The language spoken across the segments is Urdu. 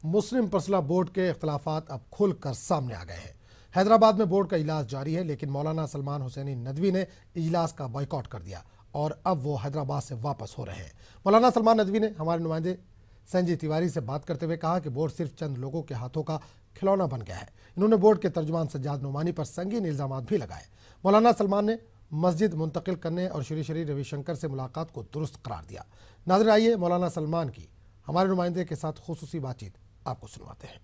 مسلم پرسنل بورڈ کے اختلافات اب کھل کر سامنے آ گئے ہیں۔ حیدرآباد میں بورڈ کا اجلاس جاری ہے، لیکن مولانا سلمان حسینی ندوی نے اجلاس کا بائیکاٹ کر دیا اور اب وہ حیدرآباد سے واپس ہو رہے ہیں۔ مولانا سلمان ندوی نے ہمارے نمائندے سنجے تیواری سے بات کرتے ہوئے کہا کہ بورڈ صرف چند لوگوں کے ہاتھوں کا کھلونا بن گیا ہے۔ انہوں نے بورڈ کے ترجمان سجاد نعمانی پر سنگین الزامات بھی لگائے۔ مولانا سلمان نے مسجد منتقل کرنے اور شری روی شنکر سے ملاقات کو درست قرار دیا۔ ناظرین آئیے مولانا سلمان کی ہمارے نمائندے کے ساتھ خصوصی بات چیت آپ کو سنواتے ہیں۔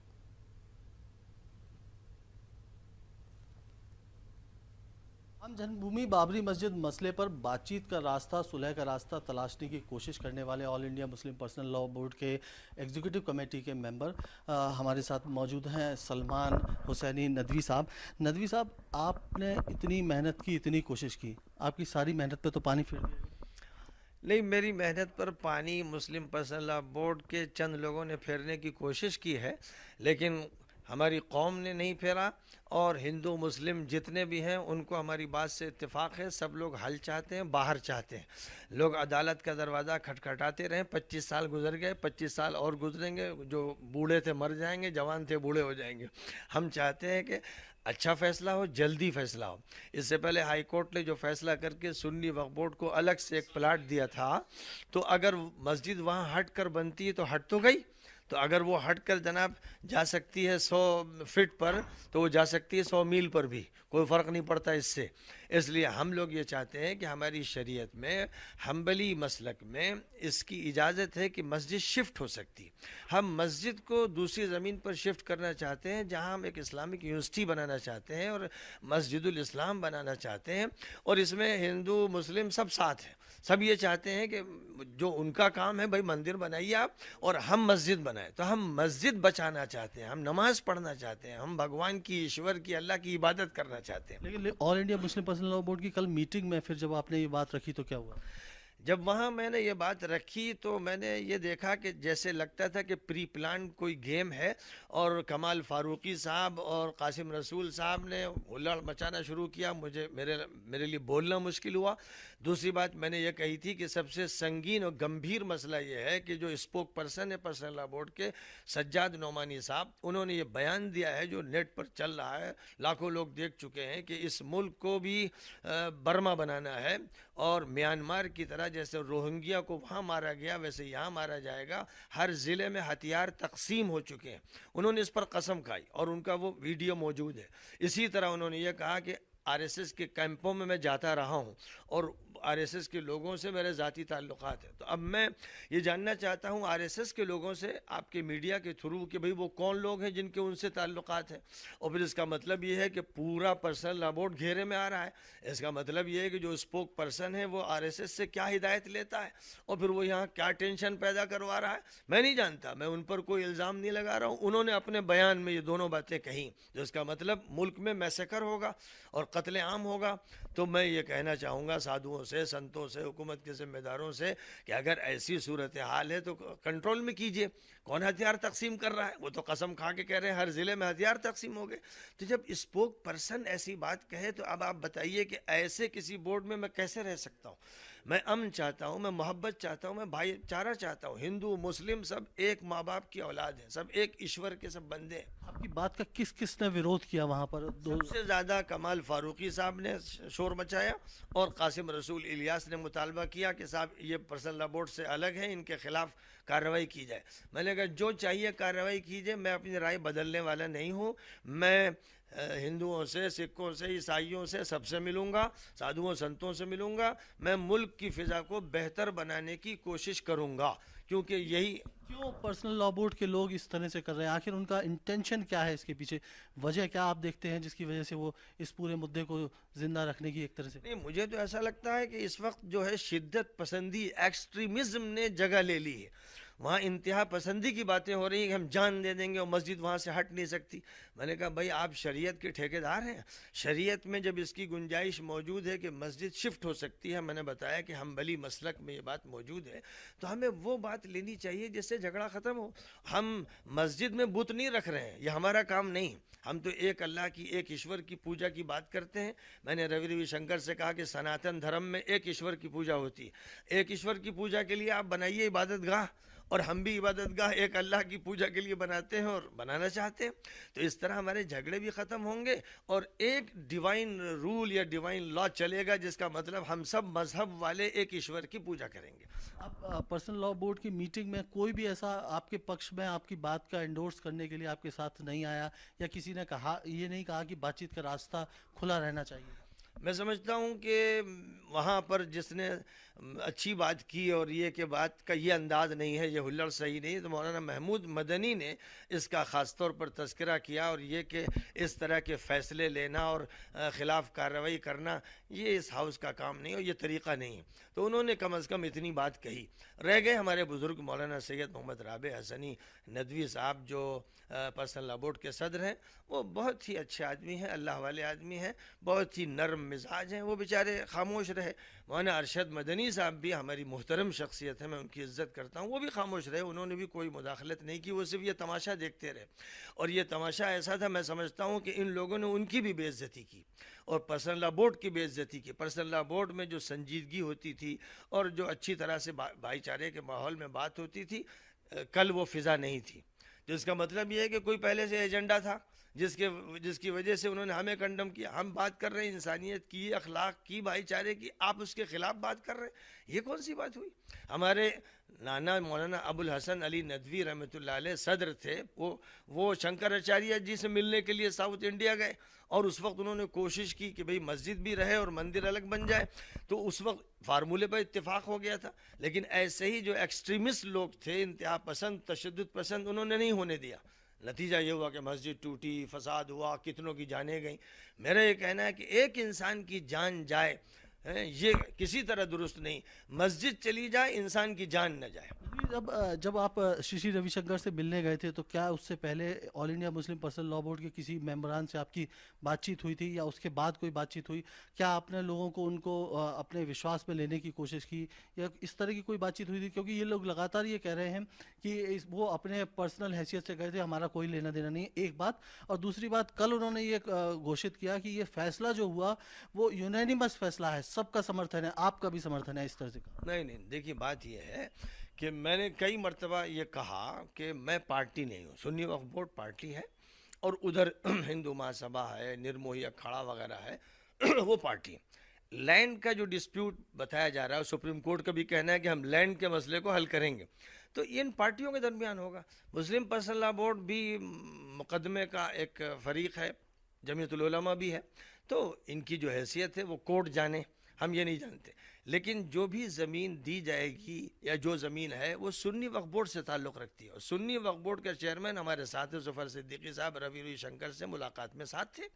ہم جنم بھومی بابری مسجد مسئلے پر بات چیت کا راستہ، صلح کا راستہ تلاشنے کی کوشش کرنے والے all India Muslim personal law board کے ایگزیکٹو کمیٹی کے ممبر ہمارے ساتھ موجود ہیں سلمان حسینی ندوی صاحب۔ ندوی صاحب، آپ نے اتنی محنت کی، اتنی کوشش کی، آپ کی ساری محنت پہ تو پانی پھر دیا؟ نہیں، میری محنت پر پانی مسلم پرسنل لاء بورڈ کے چند لوگوں نے پھیرنے کی کوشش کی ہے، لیکن ہماری قوم نے نہیں پھیرا، اور ہندو مسلم جتنے بھی ہیں ان کو ہماری بات سے اتفاق ہے۔ سب لوگ حل چاہتے ہیں، باہر چاہتے ہیں۔ لوگ عدالت کا دروازہ کھٹکھٹاتے رہے، 25 سال گزر گئے، 25 سال اور گزریں گے، جو بوڑھے تھے مر جائیں گے، جوان تھے بوڑھے ہو جائیں گے۔ ہم چاہتے ہیں کہ اچھا فیصلہ ہو، جلدی فیصلہ ہو۔ اس سے پہلے ہائی کورٹ نے جو فیصلہ کر کے سنی وقف بورڈ کو الگ سے ایک پلاٹ دیا تھا، تو اگر مسجد وہاں ہٹ کر بنتی ہے تو ہٹ تو گئی، تو اگر وہ ہٹ کر جناب جا سکتی ہے 100 فٹ پر، تو وہ جا سکتی ہے 100 میل پر بھی، کوئی فرق نہیں پڑتا اس سے۔ اس لیے ہم لوگ یہ چاہتے ہیں کہ ہماری شریعت میں، حنبلی مسلک میں اس کی اجازت ہے کہ مسجد شفٹ ہو سکتی۔ ہم مسجد کو دوسری زمین پر شفٹ کرنا چاہتے ہیں، جہاں ہم ایک اسلامک یونیورسٹی بنانا چاہتے ہیں اور مسجد الاسلام بنانا چاہتے ہیں، اور اس میں ہندو مسلم سب ساتھ ہیں۔ سب یہ چاہتے ہیں کہ جو ان کا کام ہے، بھائی مندر بنائیے آپ اور ہم مسجد بنائیں، تو ہم مسجد بچانا چاہتے ہیں، ہم نماز پڑھنا چاہتے ہیں، ہم بھگوان کی، ایشور کی، اللہ کی عبادت کرنا چاہتے ہیں۔ لیکن all India Muslim personal law board کی کل میٹنگ میں پھر جب آپ نے یہ بات رکھی تو کیا ہوا؟ جب وہاں میں نے یہ بات رکھی تو میں نے یہ دیکھا کہ جیسے لگتا تھا کہ پری پلان کوئی گیم ہے، اور کمال فاروقی صاحب اور قاسم رسول صاحب نے ہلڑ مچانا شروع کیا۔ میرے لیے بولنا مشکل ہوا۔ دوسری بات میں نے یہ کہی تھی کہ سب سے سنگین اور گمبھیر مسئلہ یہ ہے کہ جو اسپوک پرسن ہے پرسنل لاء بورڈ کے سجاد نعمانی صاحب، انہوں نے یہ بیان دیا ہے جو نیٹ پر چل رہا ہے، لاکھوں لوگ دیکھ چکے ہیں، کہ اس ملک کو بھی برما بنانا ہے، اور میانمار کی طرح جیسے روہنگیا کو وہاں مارا گیا ویسے یہاں مارا جائے گا۔ ہر ضلع میں ہتھیار تقسیم ہو چکے ہیں، انہوں نے اس پر قسم کھائی، اور ان کا وہ ویڈیو موجود ہے۔ اسی طرح انہوں نے یہ کہا کہ آر ایس ایس کے کیمپوں میں جاتا رہا ہوں، اور آر ایس ایس کے لوگوں سے میرے ذاتی تعلقات ہیں۔ تو اب میں یہ جاننا چاہتا ہوں آر ایس ایس کے لوگوں سے، آپ کے میڈیا کے تھرو، کہ بھئی وہ کون لوگ ہیں جن کے ان سے تعلقات ہیں، اور پھر اس کا مطلب یہ ہے کہ پورا پرسنل لاء بورڈ گھیرے میں آ رہا ہے۔ اس کا مطلب یہ ہے کہ جو اسپوک پرسن ہے وہ آر ایس ایس سے کیا ہدایت لیتا ہے، اور پھر وہ یہاں کیا ٹینشن پیدا کروا رہا ہے، میں نہیں جانتا۔ میں ان پر کوئی الزام نہیں لگا رہا ہوں، انہوں نے اپنے بیان میں یہ دونوں باتیں کہیں، جو اس کا مطلب ملک میں میسیکر ہوگا اور قتل عام ہوگا۔ تو میں یہ کہنا چاہوں گا سادھوؤں سے، سنتوں سے، حکومت کے ذمہ داروں سے، کہ اگر ایسی صورتحال ہے تو کنٹرول میں کیجئے۔ کون ہتھیار تقسیم کر رہا ہے؟ وہ تو قسم کھا کے کہہ رہے ہیں ہر ضلع میں ہتھیار تقسیم ہو گئے۔ تو جب اسپوک پرسن ایسی بات کہے تو اب آپ بتائیے کہ ایسے کسی بورڈ میں کیسے رہ سکتا ہوں؟ میں امن چاہتا ہوں، میں محبت چاہتا ہوں، میں بھائی چارہ چاہتا ہوں۔ ہندو مسلم سب ایک ماں باپ کی اولاد ہیں، سب ایک ایشور کے سب بندے ہیں۔ آپ کی بات کا کس نے ویرودھ کیا وہاں پر؟ سب سے زیادہ کمال فاروقی صاحب نے شور مچایا، اور قاسم رسول الیاس نے مطالبہ کیا کہ صاحب یہ پرسنل لاء بورڈ سے الگ ہیں، ان کے خلاف کارروائی کی جائے۔ میں نے کہا جو چاہیے کارروائی کیجیے، میں اپنی رائے بدلنے والا نہیں ہوں۔ میں ہندوؤں سے، سکھوں سے، عیسائیوں سے، سب سے ملوں گا، سادھوؤں سنتوں سے ملوں گا۔ میں ملک کی فضا کو بہتر بنانے کی کوشش کروں گا، کیونکہ یہی کیوں پرسنل لاء بورڈ کے لوگ اس طرح سے کر رہے ہیں؟ آخر ان کا انٹینشن کیا ہے؟ اس کے پیچھے وجہ کیا آپ دیکھتے ہیں جس کی وجہ سے وہ اس پورے مدعے کو زندہ رکھنے کی ایک طرح سے؟ نہیں، مجھے تو ایسا لگتا ہے کہ اس وقت جو ہے شدت پسندی، ایکسٹریمزم نے جگہ لے لی ہے۔ وہاں انتہا پسندی کی باتیں ہو رہی ہیں کہ ہم جان دے دیں گے اور مسجد وہاں سے ہٹ نہیں سکتی۔ میں نے کہا بھائی آپ شریعت کے ٹھیکیدار ہیں، شریعت میں جب اس کی گنجائش موجود ہے کہ مسجد شفٹ ہو سکتی ہے، میں نے بتایا کہ حنبلی مسلک میں یہ بات موجود ہے، تو ہمیں وہ بات لینی چاہیے جس سے جھگڑا ختم ہو۔ ہم مسجد میں بت نہیں رکھ رہے ہیں، یہ ہمارا کام نہیں۔ ہم تو ایک اللہ کی، ایک ایشور کی پوجا کی بات کرتے ہیں۔ میں نے روی شنکر سے کہا کہ سناتن دھرم میں ایک ایشور کی پوجا ہوتی ہے، ایک ایشور کی پوجا کے لیے آپ بنائیے عبادت گاہ، اور ہم بھی عبادت گاہ ایک اللہ کی پوجا کے لیے بناتے ہیں اور بنانا چاہتے ہیں. تو اس طرح ہمارے جھگڑے بھی ختم ہوں گے اور ایک ڈیوائن رول یا ڈیوائن لا چلے گا، جس کا مطلب ہم سب مذہب والے ایک ایشور کی پوجا کریں گے. آپ پرسنل لاء بورڈ کی میٹنگ میں کوئی بھی ایسا آپ کے پکش میں آپ کی بات کا انڈورس کرنے کے لیے آپ کے ساتھ نہیں آیا، یا کسی نے کہا یہ نہیں کہا کہ بات چیت کا راستہ کھلا رہنا چاہیے؟ میں سمجھتا ہوں کہ وہاں پر جس نے اچھی بات کی اور یہ کہ بات کا یہ انداز نہیں ہے، یہ ہلڑ صحیح نہیں ہے، تو مولانا محمود مدنی نے اس کا خاص طور پر تذکرہ کیا، اور یہ کہ اس طرح کے فیصلے لینا اور خلاف کارروائی کرنا یہ اس ہاؤس کا کام نہیں ہے، یہ طریقہ نہیں ہے. تو انہوں نے کم از کم اتنی بات کہی. رہ گئے ہمارے بزرگ مولانا سید محمد رابع حسنی ندوی صاحب، جو پرسنل لاء بورڈ کے صدر ہیں. وہ بہت ہی اچھے آدمی ہیں، اللہ والے آدمی ہیں، بہت ہی نرم مزاج ہیں. وہ بیچارے خاموش رہے. مولانا ارشد مدنی صاحب بھی ہماری محترم شخصیت ہے، میں ان کی عزت کرتا ہوں، وہ بھی خاموش رہے. انہوں نے بھی کوئی مداخلت نہیں کی، وہ صرف یہ تماشا دیکھتے رہے. اور یہ تماشا ایسا تھا، میں سمجھتا ہوں کہ ان لوگوں نے ان کی بھی بے عزتی کی اور پرسنل لاء بورڈ کی بے عزتی کی. پرسنل لاء بورڈ میں جو سنجیدگی ہوتی تھی اور جو اچھی طرح سے بھائی چارے کے ماحول میں بات ہوتی تھی، کل وہ فضا نہیں تھی. جس کا مطلب یہ ہے کہ کوئی پہلے سے ایجنڈا تھا جس کی وجہ سے انہوں نے ہمیں کنڈم کیا. ہم بات کر رہے ہیں انسانیت کی، اخلاق کی، بھائی چارے کی، آپ اس کے خلاف بات کر رہے ہیں، یہ کون سی بات ہوئی؟ ہمارے نانا مولانا ابو الحسن علی ندوی رحمۃ اللہ علیہ صدر تھے. وہ شنکراچاریہ جی سے ملنے کے لیے ساؤتھ انڈیا گئے، اور اس وقت انہوں نے کوشش کی کہ بھئی مسجد بھی رہے اور مندر الگ بن جائے. تو اس وقت فارمولے پر اتفاق ہو گیا تھا، لیکن ایسے ہی جو ایکسٹریمسٹ لوگ تھے، انتہا پسند، تشدد پسند، انہوں نے نہیں ہونے دیا. نتیجہ یہ ہوا کہ مسجد ٹوٹی، فساد ہوا، کتنوں کی جانیں گئیں. میرا یہ کہنا ہے کہ ایک انسان کی جان جائے یہ کسی طرح درست نہیں. مسجد چلی جائے، انسان کی جان نہ جائے. جب آپ ششی روی شنکر سے ملنے گئے تھے تو کیا اس سے پہلے all India Muslim personal law board کے کسی ممبران سے آپ کی بات چیت ہوئی تھی، یا اس کے بعد کوئی بات چیت ہوئی؟ کیا آپ نے لوگوں کو ان کو اپنے وشواس میں لینے کی کوشش کی، یا اس طرح کی کوئی بات چیت ہوئی تھی؟ کیونکہ یہ لوگ لگاتار یہ کہہ رہے ہیں کہ وہ اپنے پرسنل حیثیت سے گئے تھے، ہمارا کوئی لینا دینا نہیں ہے، ایک بات. اور دوسری بات، کل انہوں نے یہ گھوشت کیا کہ یہ فیصلہ جو ہوا وہ یونینیمس فیصلہ ہے، سب کا سمرتھن ہے، آپ کا بھی سمرتھن ہے، اس طرح سے کہا. نہیں، دیکھیے بات یہ ہے کہ میں نے کئی مرتبہ یہ کہا کہ میں پارٹی نہیں ہوں. سنی وقف بورڈ پارٹی ہے، اور ادھر ہندو مہاسبھا ہے، نرموہی اکھاڑا وغیرہ ہے، وہ پارٹی ہے. لینڈ کا جو ڈسپیوٹ بتایا جا رہا ہے، سپریم کورٹ کا بھی کہنا ہے کہ ہم لینڈ کے مسئلے کو حل کریں گے، تو یہ ان پارٹیوں کے درمیان ہوگا. مسلم پرسنل لاء بورڈ بھی مقدمے کا ایک فریق ہے، جمعیت العلماء بھی ہے، تو ان کی جو حیثیت ہے وہ کورٹ جانے، ہم یہ نہیں جانتے. لیکن جو بھی زمین دی جائے گی یا جو زمین ہے وہ سنی وقف بورڈ سے تعلق رکھتی ہے. اور سنی وقف بورڈ کا چیئرمین ہمارے ساتھ ظفر صدیقی صاحب روی شنکر سے ملاقات میں ساتھ تھے،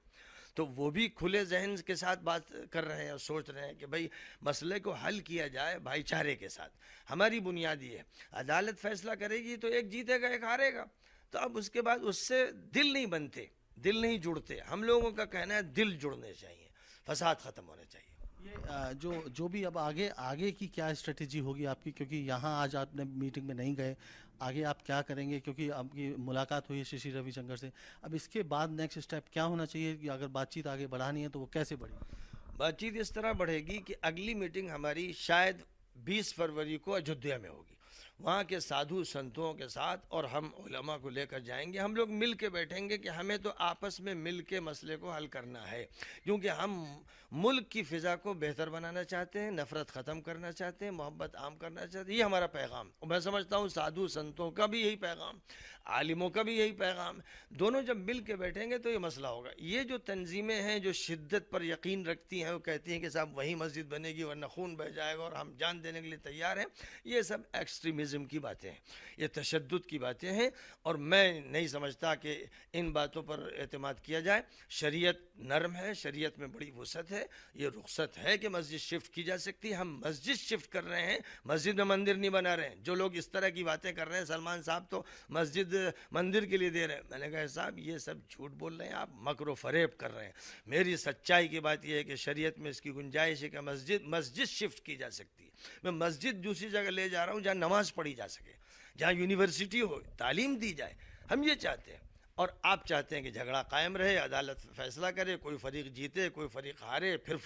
تو وہ بھی کھلے ذہن کے ساتھ بات کر رہے ہیں اور سوچ رہے ہیں کہ بھئی مسئلے کو حل کیا جائے بھائی چارے کے ساتھ. ہماری بنیاد یہ ہے، عدالت فیصلہ کرے گی تو ایک جیتے گا ایک ہارے گا، تو اب اس کے بعد اس سے دل نہیں بنتے، دل نہیں جڑتے. ہم لوگوں کا کہنا ہے دل جڑنے چاہیے، فساد ختم ہونے چاہیے. یہ جو بھی اب آگے کی کیا اسٹریٹجی ہوگی آپ کی، کیونکہ یہاں آج آپ نے میٹنگ میں نہیں گئے، آگے آپ کیا کریں گے؟ کیونکہ آپ کی ملاقات ہوئی ہے ششی روی شنکر سے، اب اس کے بعد نیکسٹ اسٹیپ کیا ہونا چاہیے کہ اگر بات چیت آگے بڑھانی ہے تو وہ کیسے بڑھے گی؟ بات چیت اس طرح بڑھے گی کہ اگلی میٹنگ ہماری شاید 20 فروری کو اجودھیا میں ہوگی. وہاں کے سادھو سنتوں کے ساتھ اور ہم علماء کو لے کر جائیں گے. ہم لوگ مل کے بیٹھیں گے کہ ہمیں تو آپس میں مل کے مسئلے کو حل کرنا ہے، کیونکہ ہم ملک کی فضا کو بہتر بنانا چاہتے ہیں، نفرت ختم کرنا چاہتے ہیں، محبت عام کرنا چاہتے ہیں. یہ ہمارا پیغام. اور میں سمجھتا ہوں سادھو سنتوں کا بھی یہی پیغام، عالموں کا بھی یہی پیغام. دونوں جب مل کے بیٹھیں گے تو یہ مسئلہ ہوگا. یہ جو تنظیمیں ہیں جو شدت پر یقین رکھتی ہیں، وہ کہتی ہیں کہ صاحب وہی مسجد بنے گی ورنہ خون بہہ جائے گا اور ہم جان دینے کے لیے تیار ہیں، یہ سب ایکسٹریمزم کی باتیں ہیں، یہ تشدد کی باتیں ہیں، اور میں نہیں سمجھتا کہ ان باتوں پر اعتماد کیا جائے. شریعت نرم ہے، شریعت میں بڑی وسعت ہے. یہ رخصت ہے کہ مسجد شفٹ کی جا سکتی ہے. ہم مسجد شفٹ کر رہے ہیں، مسجد میں مندر نہیں بنا رہے ہیں. جو لوگ اس طرح کی باتیں کر رہے ہیں، سلمان صاحب تو مسجد مندر کے لیے دے رہے ہیں، میں نے کہا صاحب یہ سب جھوٹ بول رہے ہیں، آپ مکر و فریب کر رہے ہیں. میری سچائی کی بات یہ ہے کہ شریعت میں اس کی گنجائش ہے کہ مسجد شفٹ کی جا سکتی ہے. میں مسجد دوسری جگہ لے جا رہا ہوں جہاں نماز پڑھی جا سکے، جہاں یونیورسٹی ہو، تعلیم دی جائے. ہم یہ چاہتے ہیں. اور آپ چاہتے ہیں کہ جھگڑا قائم رہے, عدالت فیصلہ کرے, کوئی فریق جیتے کوئی فریق ہارے, پھر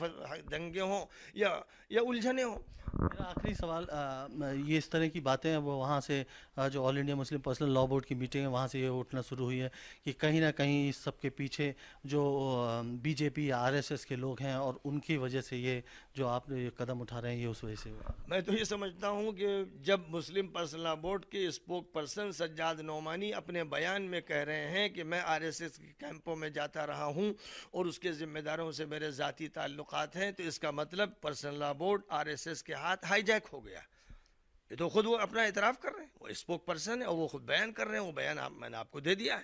دنگے ہوں یا الجھنیں ہوں. میرا آخری سوال, یہ اس طرح کی باتیں ہیں وہ وہاں سے جو آل انڈیا مسلم پرسنل لا بورڈ کی میٹنگ ہے وہاں سے یہ اٹھنا شروع ہوئی ہے کہ کہیں نہ کہیں اس سب کے پیچھے جو بی جے پی یا RSS کے لوگ ہیں اور ان کی وجہ سے یہ جو آپ یہ قدم اٹھا رہے ہیں یہ اس وجہ سے ہوا. میں تو یہ سمجھتا ہوں کہ جب مسلم پرسنل لا بورڈ کے اسپوک پرسن سجاد نعمانی اپنے بیان میں کہہ رہے ہیں کہ میں RSS کے کیمپوں میں جاتا رہا ہوں اور اس کے ذمہ داروں سے میرے ذاتی تعلقات ہیں, تو اس کا مطلب پرسنل لا بورڈ RSS کے ہاتھ ہائی جیک ہو گیا. یہ تو خود وہ اپنا اعتراف کر رہے ہیں, وہ اسپوک پرسن ہے اور وہ خود بیان کر رہے ہیں. وہ بیان میں نے آپ کو دے دیا ہے,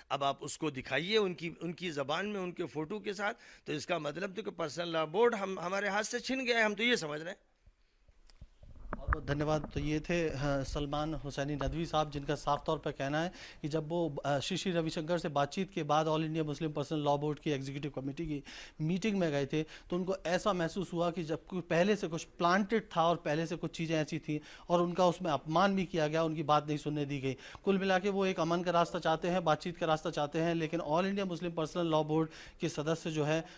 اب آپ اس کو دکھائیے ان کی زبان میں ان کے فوٹو کے ساتھ. تو اس کا مطلب تو کہ پرسنل لا بورڈ ہمارے ہاتھ سے چھن گیا ہے, ہم تو یہ سمجھ رہے ہیں. بہت بہت دھنیہ واد. تو یہ تھے سلمان حسینی ندوی صاحب, جن کا صاف طور پر کہنا ہے کہ جب وہ شری روی شنکر سے بات چیت کے بعد آل انڈیا مسلم پرسنل لا بورڈ کی ایگزیکٹو کمیٹی کی میٹنگ میں گئے تھے تو ان کو ایسا محسوس ہوا کہ جب پہلے سے کچھ پلانٹڈ تھا اور پہلے سے کچھ چیزیں ایسی تھیں اور ان کا اس میں اپمان بھی کیا گیا, ان کی بات نہیں سننے دی گئی. کل ملا کے وہ ایک امن کا راستہ چاہتے ہیں, بات چیت کا راستہ چاہتے ہیں, لیکن آل انڈیا مسلم پرسنل لا بورڈ کے سدسیہ جو ہے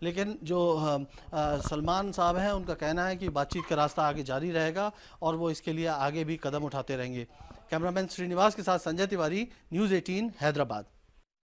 لیکن جو سلمان صاحب ہیں ان کا کہنا ہے کہ بات چیت کا راستہ آگے جاری رہے گا اور وہ اس کے لیے آگے بھی قدم اٹھاتے رہیں گے. کیمرامین سرینیواس کے ساتھ سنجے تیواری, نیوز 18 حیدرآباد.